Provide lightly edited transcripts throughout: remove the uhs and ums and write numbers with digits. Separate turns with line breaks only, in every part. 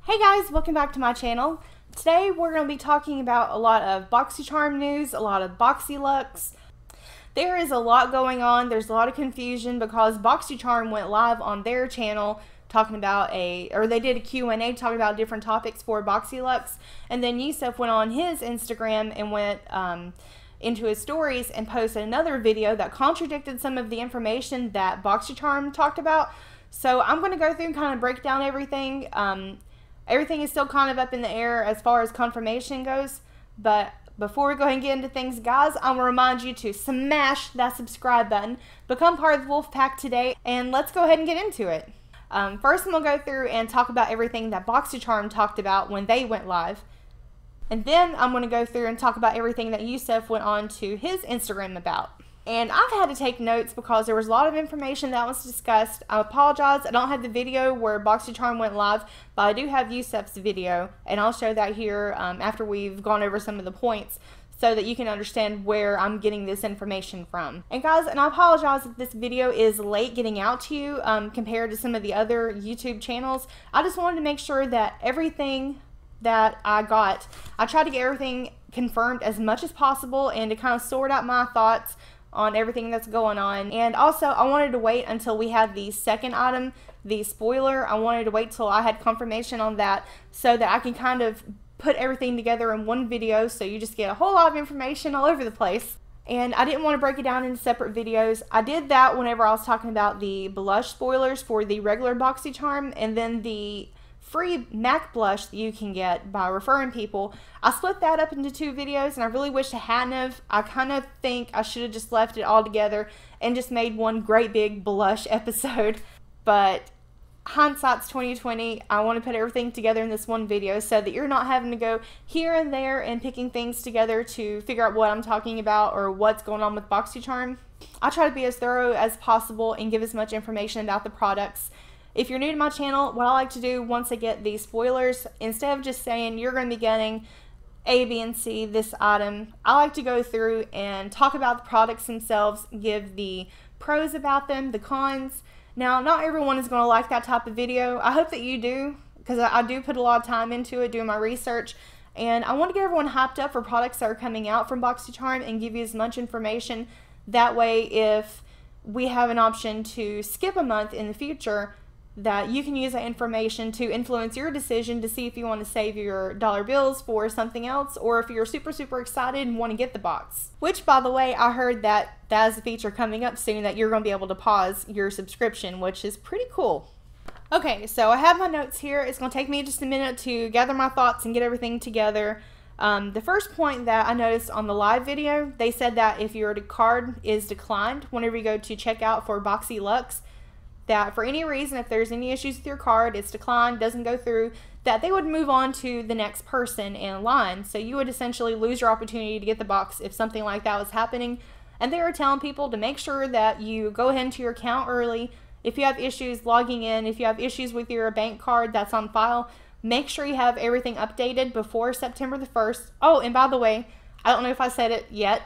Hey guys, welcome back to my channel. Today we're going to be talking about a lot of Boxycharm news, a lot of Boxyluxe. There is a lot going on. There's a lot of confusion because Boxycharm went live on their channel talking about they did a Q&A talking about different topics for Boxyluxe, and then Yusuf went on his Instagram and went into his stories and posted another video that contradicted some of the information that Boxycharm talked about. So I'm going to go through and kind of break down everything. Everything is still kind of up in the air as far as confirmation goes, but before we go ahead and get into things, guys, I want to remind you to smash that subscribe button, become part of the Wolf Pack today, and let's go ahead and get into it. First, I'm going to go through and talk about everything that Boxycharm talked about when they went live, and then I'm going to go through and talk about everything that Yusuf went on to his Instagram about. And I've had to take notes because there was a lot of information that was discussed. I apologize, I don't have the video where Boxycharm went live, but I do have Yusuf's video, and I'll show that here after we've gone over some of the points so that you can understand where I'm getting this information from. And guys, and I apologize if this video is late getting out to you compared to some of the other YouTube channels. I just wanted to make sure that everything that I tried to get everything confirmed as much as possible and to kind of sort out my thoughts on everything that's going on. And also, I wanted to wait until we had the second item, the spoiler. I wanted to wait till I had confirmation on that so that I can kind of put everything together in one video so you just get a whole lot of information all over the place. And I didn't want to break it down into separate videos. I did that whenever I was talking about the blush spoilers for the regular Boxycharm and then the free MAC blush that you can get by referring people. I split that up into two videos, and I really wish I hadn't have. I kind of think I should have just left it all together and just made one great big blush episode. But hindsight's 2020. I want to put everything together in this one video so that you're not having to go here and there and picking things together to figure out what I'm talking about or what's going on with Boxycharm. I try to be as thorough as possible and give as much information about the products. If you're new to my channel, what I like to do once I get these spoilers, instead of just saying you're going to be getting A, B, and C, this item, I like to go through and talk about the products themselves, give the pros about them, the cons. Now, not everyone is going to like that type of video. I hope that you do, because I do put a lot of time into it, doing my research, and I want to get everyone hyped up for products that are coming out from Boxycharm and give you as much information. That way, if we have an option to skip a month in the future, that you can use that information to influence your decision to see if you want to save your dollar bills for something else, or if you're super excited and want to get the box. Which, by the way, I heard that is a feature coming up soon that you're going to be able to pause your subscription, which is pretty cool. Okay, so I have my notes here. It's going to take me just a minute to gather my thoughts and get everything together. The first point that I noticed on the live video, they said that if your card is declined whenever you go to check out for Boxyluxe, that for any reason, if there's any issues with your card, it's declined, doesn't go through, that they would move on to the next person in line. So you would essentially lose your opportunity to get the box if something like that was happening. And they were telling people to make sure that you go ahead into your account early. If you have issues logging in, if you have issues with your bank card that's on file, make sure you have everything updated before September the 1st. Oh, and by the way, I don't know if I said it yet,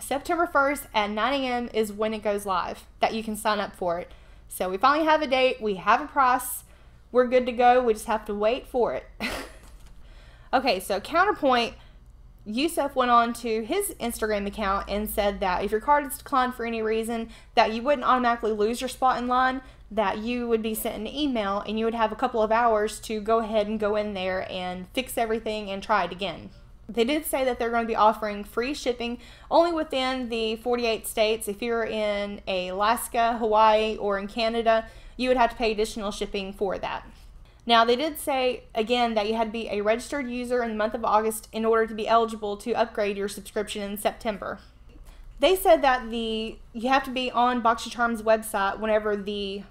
September 1st at 9 a.m. is when it goes live, that you can sign up for it. So we finally have a date, we have a price, we're good to go, we just have to wait for it. Okay, so counterpoint, Yusuf went on to his Instagram account and said that if your card is declined for any reason, that you wouldn't automatically lose your spot in line, that you would be sent an email and you would have a couple of hours to go ahead and go in there and fix everything and try it again. They did say that they're going to be offering free shipping only within the 48 states. If you're in Alaska, Hawaii, or in Canada, you would have to pay additional shipping for that. Now, they did say, again, that you had to be a registered user in the month of August in order to be eligible to upgrade your subscription in September. They said that you have to be on Boxycharm's website whenever the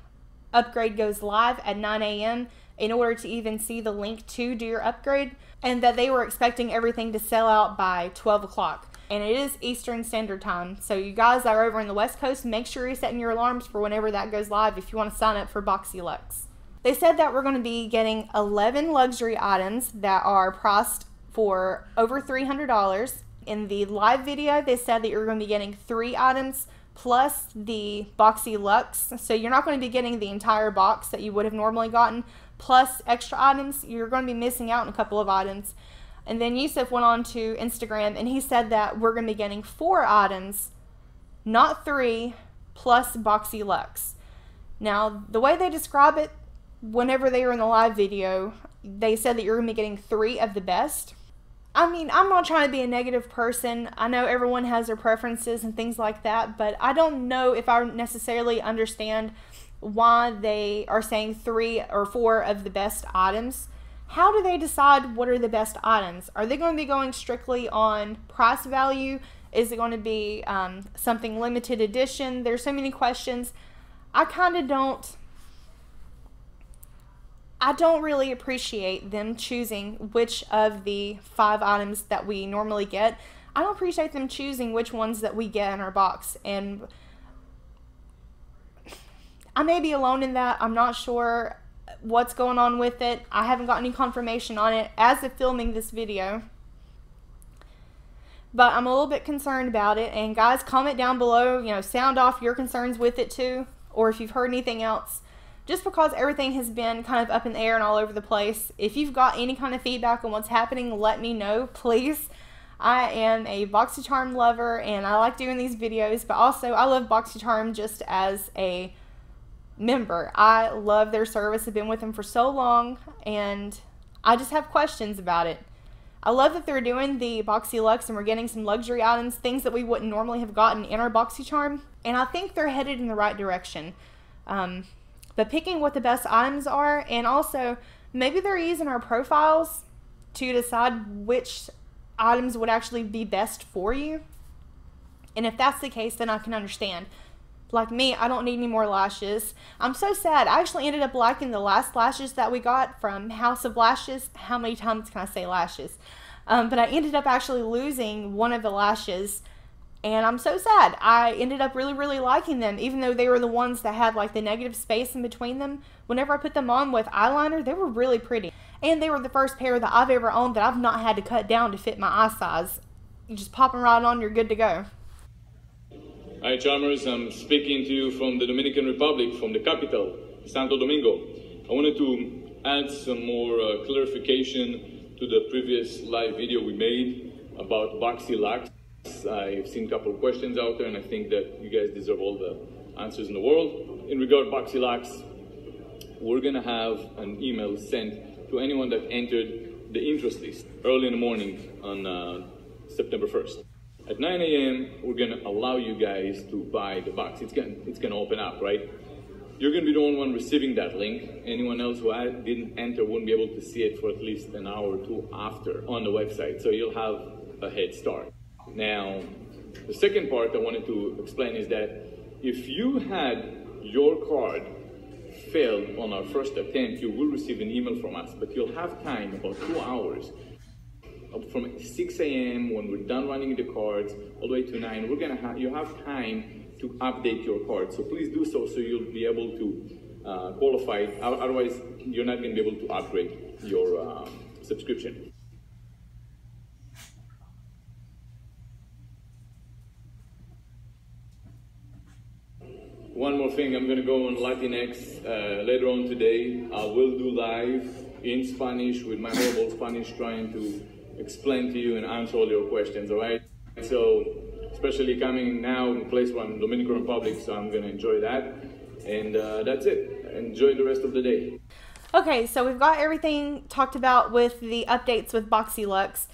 upgrade goes live at 9 a.m. in order to even see the link to do your upgrade, and that they were expecting everything to sell out by 12 o'clock. And it is Eastern Standard Time. So you guys that are over in the West Coast, make sure you're setting your alarms for whenever that goes live if you want to sign up for Boxyluxe. They said that we're going to be getting 11 luxury items that are priced for over $300. In the live video, they said that you're going to be getting 3 items plus the Boxyluxe. So you're not going to be getting the entire box that you would have normally gotten, plus extra items, you're going to be missing out on a couple of items. And then Yusuf went on to Instagram and he said that we're going to be getting 4 items, not 3, plus Boxyluxe. Now, the way they describe it, whenever they were in the live video, they said that you're going to be getting 3 of the best. I mean, I'm not trying to be a negative person. I know everyone has their preferences and things like that, but I don't know if I necessarily understand why they are saying 3 or 4 of the best items. How do they decide what are the best items? Are they going to be going strictly on price value? Is it going to be something limited edition? There's so many questions. I don't really appreciate them choosing which of the 5 items that we normally get. I don't appreciate them choosing which ones that we get in our box. And I may be alone in that. I'm not sure what's going on with it. I haven't got any confirmation on it as of filming this video. But I'm a little bit concerned about it. And guys, comment down below, sound off your concerns with it too. Or if you've heard anything else. Just because everything has been kind of up in the air and all over the place. If you've got any kind of feedback on what's happening, let me know, please. I am a Boxycharm lover and I like doing these videos. But also, I love Boxycharm just as a member. I love their service. I've been with them for so long and I just have questions about it. I love that they're doing the Boxyluxe and we're getting some luxury items, things that we wouldn't normally have gotten in our Boxycharm, and I think they're headed in the right direction. But picking what the best items are, and also maybe they're using our profiles to decide which items would actually be best for you. And if that's the case, then I can understand. Like me, I don't need any more lashes. I'm so sad. I actually ended up liking the last lashes that we got from House of Lashes. How many times can I say lashes? But I ended up actually losing one of the lashes. And I'm so sad. I ended up really, really liking them. Even though they were the ones that had like the negative space in between them. Whenever I put them on with eyeliner, they were really pretty. And they were the first pair that I've ever owned that I've not had to cut down to fit my eye size. You just pop them right on, you're good to go.
Hi Charmers, I'm speaking to you from the Dominican Republic, from the capital, Santo Domingo. I wanted to add some more clarification to the previous live video we made about Boxyluxe. I've seen a couple of questions out there and I think that you guys deserve all the answers in the world. In regard to Boxyluxe, we're going to have an email sent to anyone that entered the interest list early in the morning on September 1st. At 9 a.m., we're going to allow you guys to buy the box. It's going to open up, right? You're going to be the only one receiving that link. Anyone else who didn't enter wouldn't be able to see it for at least an hour or two after on the website. So you'll have a head start. Now, the second part I wanted to explain is that if you had your card failed on our first attempt, you will receive an email from us, but you'll have time, about 2 hours, from 6 a.m. when we're done running the cards all the way to 9, you have time to update your card. So please do so you'll be able to qualify. Otherwise, you're not going to be able to upgrade your subscription. One more thing, I'm going to go on Latinx later on today. I will do live in Spanish with my horrible Spanish, trying to explain to you and answer all your questions, all right? So, especially coming now in a place where I'm in the Dominican Republic, so I'm going to enjoy that. And that's it. Enjoy the rest of the day.
Okay, so we've got everything talked about with the updates with Boxyluxe.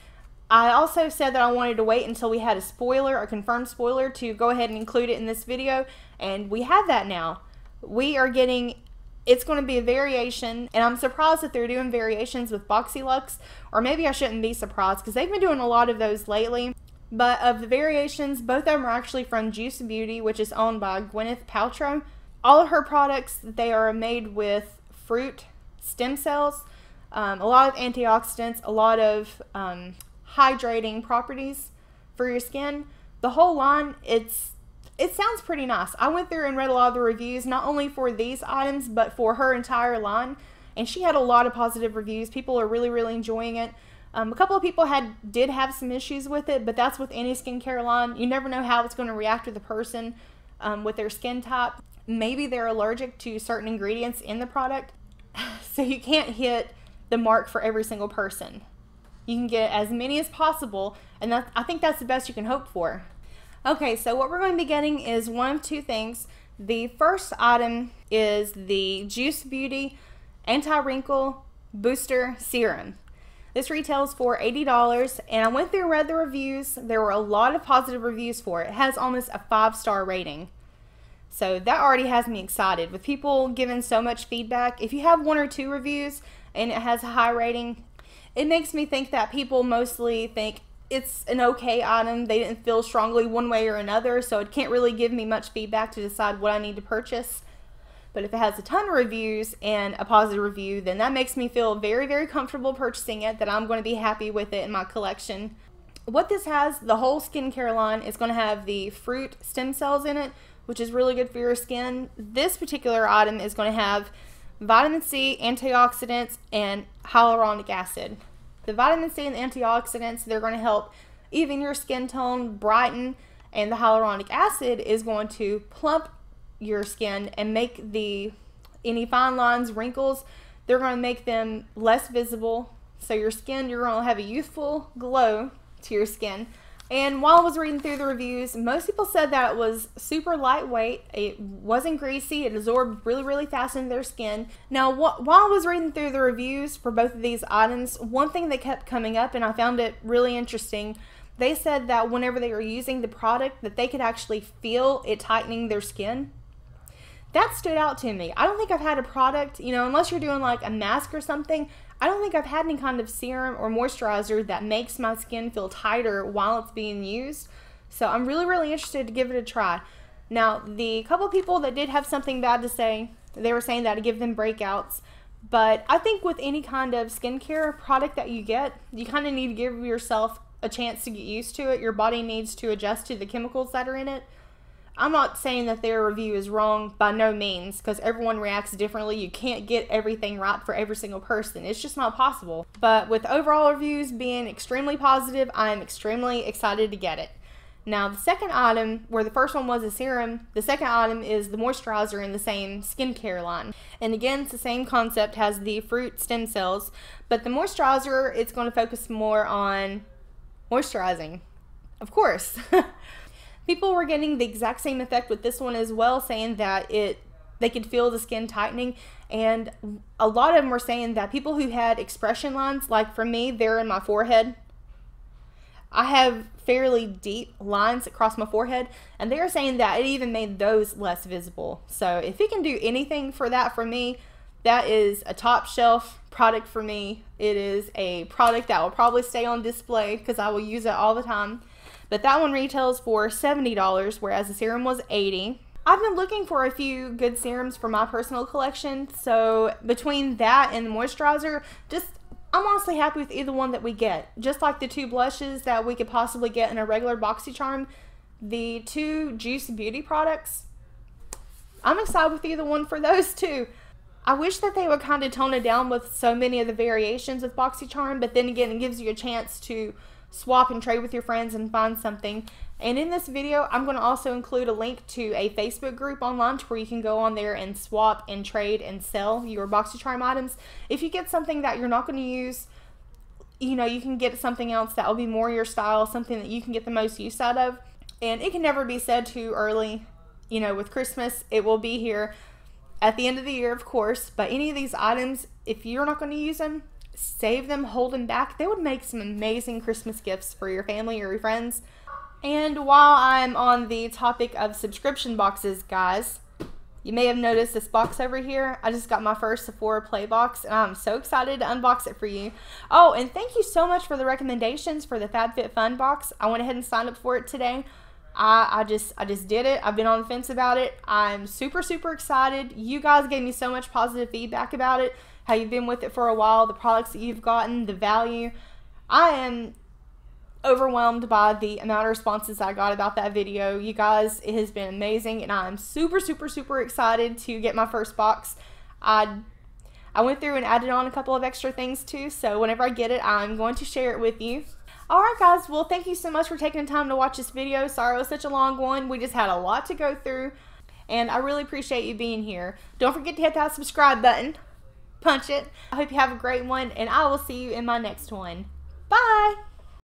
I also said that I wanted to wait until we had a spoiler, a confirmed spoiler, to go ahead and include it in this video, and we have that now. We are getting, it's going to be a variation, and I'm surprised that they're doing variations with Boxyluxe, or maybe I shouldn't be surprised, because they've been doing a lot of those lately. But of the variations, both of them are actually from Juice Beauty, which is owned by Gwyneth Paltrow. All of her products, they are made with fruit stem cells, a lot of antioxidants, a lot of hydrating properties for your skin. The whole line, it sounds pretty nice. I went through and read a lot of the reviews, not only for these items, but for her entire line, and she had a lot of positive reviews. People are really, really enjoying it. A couple of people did have some issues with it, but that's with any skincare line. You never know how it's going to react with the person with their skin type. Maybe they're allergic to certain ingredients in the product. So you can't hit the mark for every single person. You can get as many as possible, and I think that's the best you can hope for. Okay, so what we're going to be getting is one of two things. The first item is the Juice Beauty Anti-Wrinkle Booster Serum. This retails for $80, and I went through and read the reviews. There were a lot of positive reviews for it. It has almost a 5-star rating. So that already has me excited. With people giving so much feedback, if you have 1 or 2 reviews and it has a high rating, it makes me think that people mostly think it's an okay item. They didn't feel strongly one way or another, so it can't really give me much feedback to decide what I need to purchase. But if it has a ton of reviews and a positive review, then that makes me feel very, very comfortable purchasing it, that I'm going to be happy with it in my collection. What this has, the whole skincare line, is going to have the fruit stem cells in it, which is really good for your skin. This particular item is going to have vitamin C, antioxidants, and hyaluronic acid. The vitamin C and antioxidants, they're going to help even your skin tone, brighten, and the hyaluronic acid is going to plump your skin and make any fine lines, wrinkles, they're going to make them less visible. So your skin, you're going to have a youthful glow to your skin. And while I was reading through the reviews, most people said that it was super lightweight, it wasn't greasy, it absorbed really, really fast into their skin. Now, while I was reading through the reviews for both of these items, one thing that kept coming up, and I found it really interesting, they said that whenever they were using the product, that they could actually feel it tightening their skin. That stood out to me. I don't think I've had a product, unless you're doing like a mask or something, I don't think I've had any kind of serum or moisturizer that makes my skin feel tighter while it's being used. So I'm really, really interested to give it a try. Now, the couple people that did have something bad to say, they were saying that it give them breakouts. But I think with any kind of skincare product that you get, you kind of need to give yourself a chance to get used to it. Your body needs to adjust to the chemicals that are in it. I'm not saying that their review is wrong by no means, because everyone reacts differently. You can't get everything right for every single person. It's just not possible. But with overall reviews being extremely positive, I am extremely excited to get it. Now, the second item, where the first one was a serum, the second item is the moisturizer in the same skincare line. And again, it's the same concept, has the fruit stem cells, but the moisturizer, it's going to focus more on moisturizing, of course. People were getting the exact same effect with this one as well, saying that they could feel the skin tightening, and a lot of them were saying that people who had expression lines, like for me, they're in my forehead. I have fairly deep lines across my forehead, and they were saying that it even made those less visible. So if it can do anything for that for me, that is a top shelf product for me. It is a product that will probably stay on display because I will use it all the time. But that one retails for $70, whereas the serum was $80. I've been looking for a few good serums for my personal collection, so between that and the moisturizer, I'm honestly happy with either one that we get. Just like the 2 blushes that we could possibly get in a regular Boxycharm, the 2 Juice Beauty products, I'm excited with either one for those too. I wish that they would kind of tone it down with so many of the variations of Boxycharm, but then again, it gives you a chance to swap and trade with your friends and find something. And in this video, I'm going to also include a link to a Facebook group online where you can go on there and swap and trade and sell your Boxycharm items. If you get something that you're not going to use, you can get something else that will be more your style, something that you can get the most use out of. And it can never be said too early. With Christmas, it will be here at the end of the year, of course. But any of these items, if you're not going to use them, save them, hold them back. They would make some amazing Christmas gifts for your family or your friends. And while I'm on the topic of subscription boxes, guys, you may have noticed this box over here. I just got my first Sephora Play box, and I'm so excited to unbox it for you. Oh, and thank you so much for the recommendations for the FabFitFun box. I went ahead and signed up for it today. I just did it. I've been on the fence about it. I'm super, super excited. You guys gave me so much positive feedback about it, how you've been with it for a while, the products that you've gotten, the value. I am overwhelmed by the amount of responses I got about that video. You guys, it has been amazing, and I'm super, super, super excited to get my first box. I went through and added on a couple of extra things too, so whenever I get it, I'm going to share it with you. Alright guys, well thank you so much for taking the time to watch this video. Sorry it was such a long one. We just had a lot to go through, and I really appreciate you being here. Don't forget to hit that subscribe button. punch it. I hope you have a great one, and I will see you in my next one. Bye!